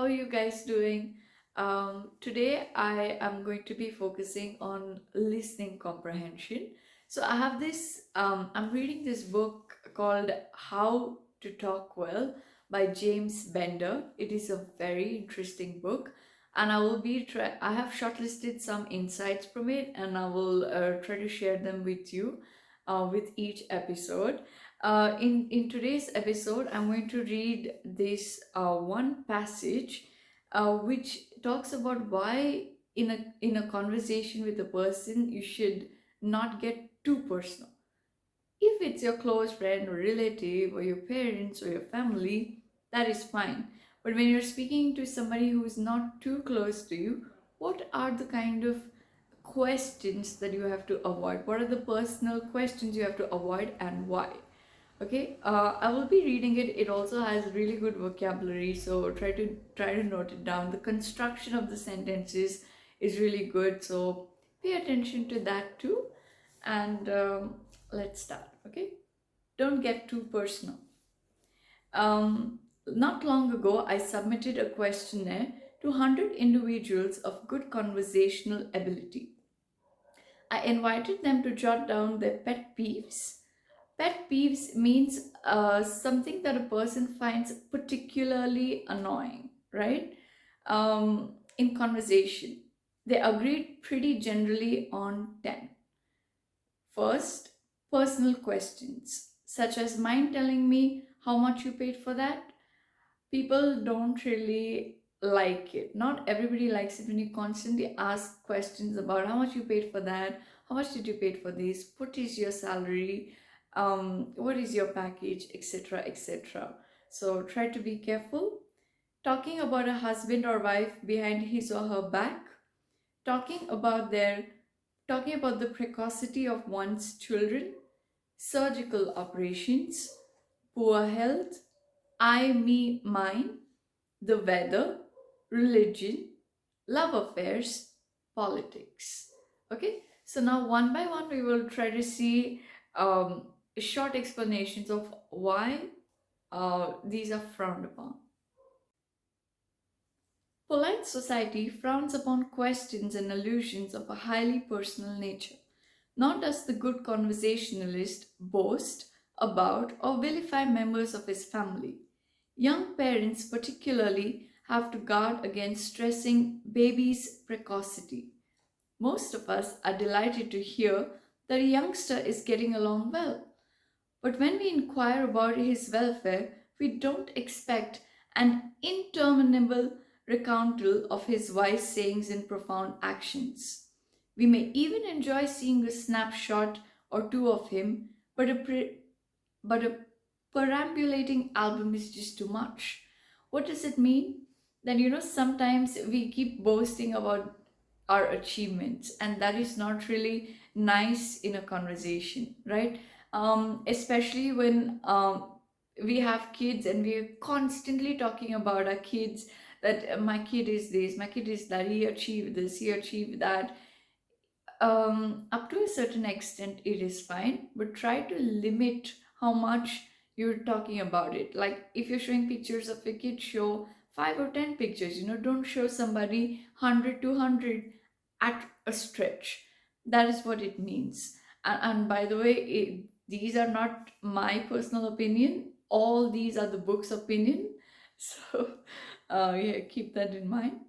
are you guys doing? Today I am going to be focusing on listening comprehension. So I have I'm reading this book called How to Talk Well by James Bender. It is a very interesting book, and I have shortlisted some insights from it, and I will try to share them with you with each episode. In today's episode, I'm going to read this one passage which talks about why in a conversation with a person you should not get too personal. If it's your close friend or relative or your parents or your family, that is fine. But when you're speaking to somebody who is not too close to you, what are the kind of questions that you have to avoid? What are the personal questions you have to avoid and why? Okay, I will be reading it. It also has really good vocabulary, so try to note it down. The construction of the sentences is really good, so pay attention to that too. And let's start. Okay, don't get too personal. Not long ago, I submitted a questionnaire to 100 individuals of good conversational ability. I invited them to jot down their pet peeves. Pet peeves means something that a person finds particularly annoying, right? In conversation. They agreed pretty generally on 10. First, personal questions, such as mind telling me how much you paid for that. People don't really like it. Not everybody likes it when you constantly ask questions about how much you paid for that, how much did you pay for this, what is your salary, what is your package, etc. etc. So try to be careful. Talking about a husband or wife behind his or her back, talking about their talking about the precocity of one's children, surgical operations, poor health, I, me, mine, the weather, religion, love affairs, politics. Okay, so now one by one we will try to see short explanations of why these are frowned upon. Polite society frowns upon questions and allusions of a highly personal nature. Nor does the good conversationalist boast about or vilify members of his family. Young parents, particularly, have to guard against stressing babies' precocity. Most of us are delighted to hear that a youngster is getting along well. But when we inquire about his welfare, we don't expect an interminable recountal of his wise sayings and profound actions. We may even enjoy seeing a snapshot or two of him, but a perambulating album is just too much. What does it mean? That sometimes we keep boasting about our achievements, and that is not really nice in a conversation, right? Especially when we have kids and we are constantly talking about our kids, that my kid is this, my kid is that, he achieved this, he achieved that. Up to a certain extent it is fine, but try to limit how much you're talking about it. Like if you're showing pictures of a kid, show 5 or 10 pictures. Don't show somebody 100 200 at a stretch. That is what it means. And by the way, these are not my personal opinion, all these are the book's opinion. So yeah, keep that in mind.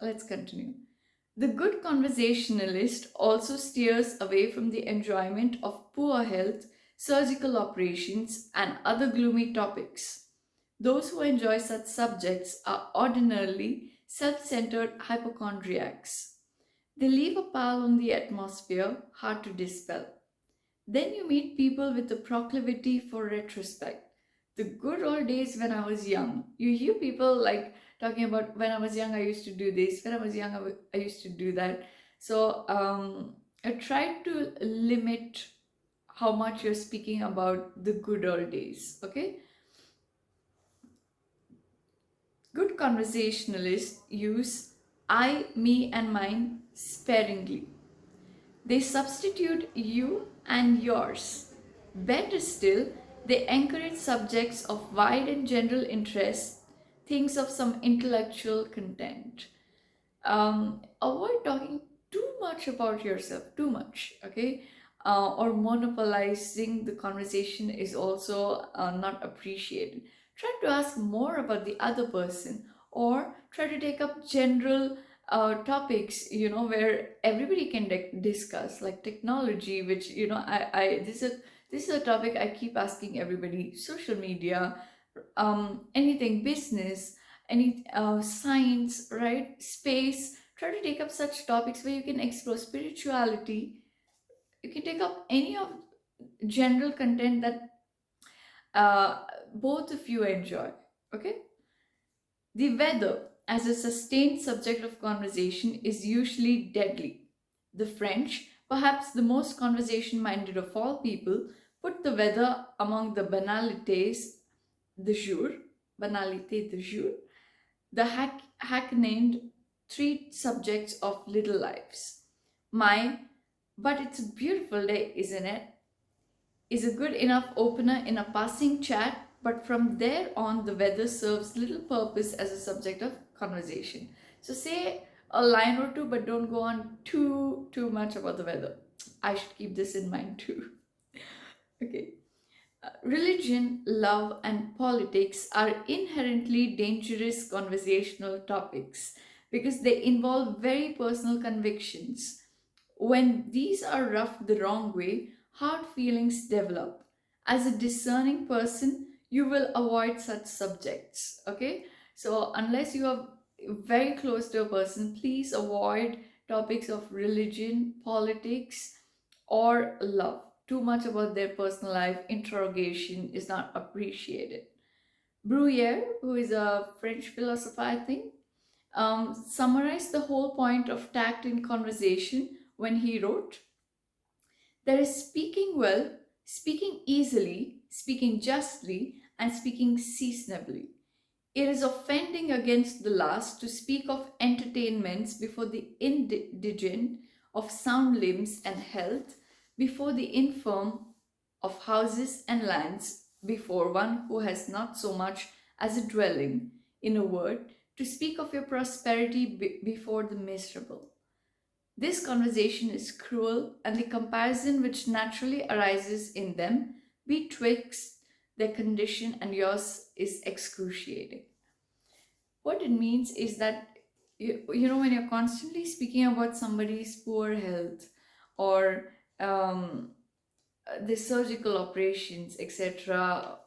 Let's continue. The good conversationalist also steers away from the enjoyment of poor health, surgical operations, and other gloomy topics. Those who enjoy such subjects are ordinarily self centered hypochondriacs. They leave a pall on the atmosphere hard to dispel. Then you meet people with a proclivity for retrospect. The good old days when I was young. You hear people like talking about, when I was young, I used to do this, when I was young, I used to do that. So I try to limit how much you're speaking about the good old days, okay? Good conversationalists use I, me, and mine sparingly. They substitute you and yours. Better still, they encourage subjects of wide and general interest, thinks of some intellectual content. Avoid talking too much about yourself, too much, okay? Or monopolizing the conversation is also not appreciated. Try to ask more about the other person, or try to take up general topics, where everybody can discuss, like technology, which, this is a topic I keep asking everybody: social media, anything business, any science, right? Space. Try to take up such topics where you can explore spirituality. You can take up any of general content that uh, both of you enjoy. Okay. The weather, as a sustained subject of conversation, is usually deadly. The French, perhaps the most conversation minded of all people, put the weather among the banalités du jour, banalité du jour, the hackneyed three subjects of little lives. My, but it's a beautiful day, isn't it? Is a good enough opener in a passing chat, but from there on, the weather serves little purpose as a subject of conversation. So say a line or two, but don't go on too much about the weather. I should keep this in mind too. Okay. Religion, love, and politics are inherently dangerous conversational topics because they involve very personal convictions. When these are rubbed the wrong way, hard feelings develop. As a discerning person, you will avoid such subjects. Okay? So, unless you are very close to a person, please avoid topics of religion, politics, or love. Too much about their personal life, interrogation is not appreciated. Bruyere, who is a French philosopher, I think, summarized the whole point of tact in conversation when he wrote, there is speaking well, speaking easily, speaking justly, and speaking seasonably. It is offending against the last to speak of entertainments before the indigent, of sound limbs and health, before the infirm, of houses and lands, before one who has not so much as a dwelling. In a word, to speak of your prosperity before the miserable. This conversation is cruel, and the comparison which naturally arises in them betwixt their condition and yours is excruciating. What it means is that when you're constantly speaking about somebody's poor health, or the surgical operations, etc.,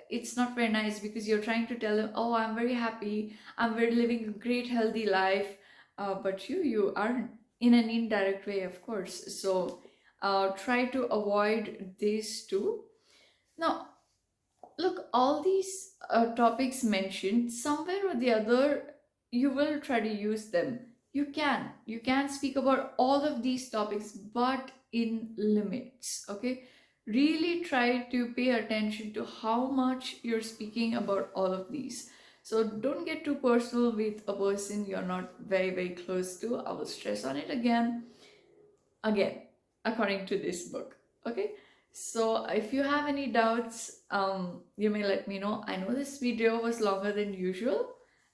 it's not very nice, because you're trying to tell them, oh, I'm very happy, I'm very living a great healthy life, but you aren't, in an indirect way, of course. So try to avoid these two. Now, look, all these topics mentioned, somewhere or the other, you will try to use them. You can speak about all of these topics, but in limits. Okay, really try to pay attention to how much you're speaking about all of these. So don't get too personal with a person you're not very close to. I will stress on it again, according to this book. Okay, so if you have any doubts, you may let me know. I know this video was longer than usual,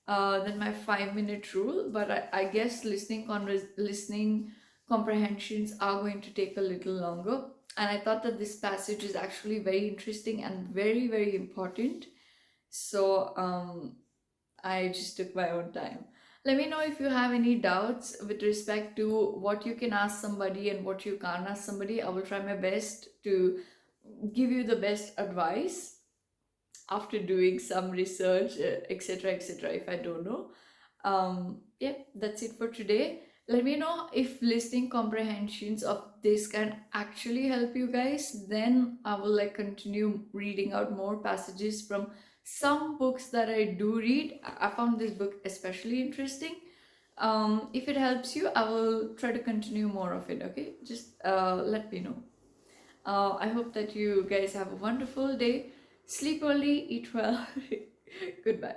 than my 5-minute rule, but I guess listening comprehensions are going to take a little longer, and I thought that this passage is actually very interesting and very important. So I just took my own time. Let me know if you have any doubts with respect to what you can ask somebody and what you can't ask somebody. I will try my best to give you the best advice after doing some research, etc. If I don't know. Yeah, that's it for today. Let me know if listening comprehensions of this can actually help you guys. Then I will continue reading out more passages from some books that I do read. I found this book especially interesting. If it helps you, I will try to continue more of it. Okay, just let me know. I hope that you guys have a wonderful day. Sleep early, eat well. Goodbye.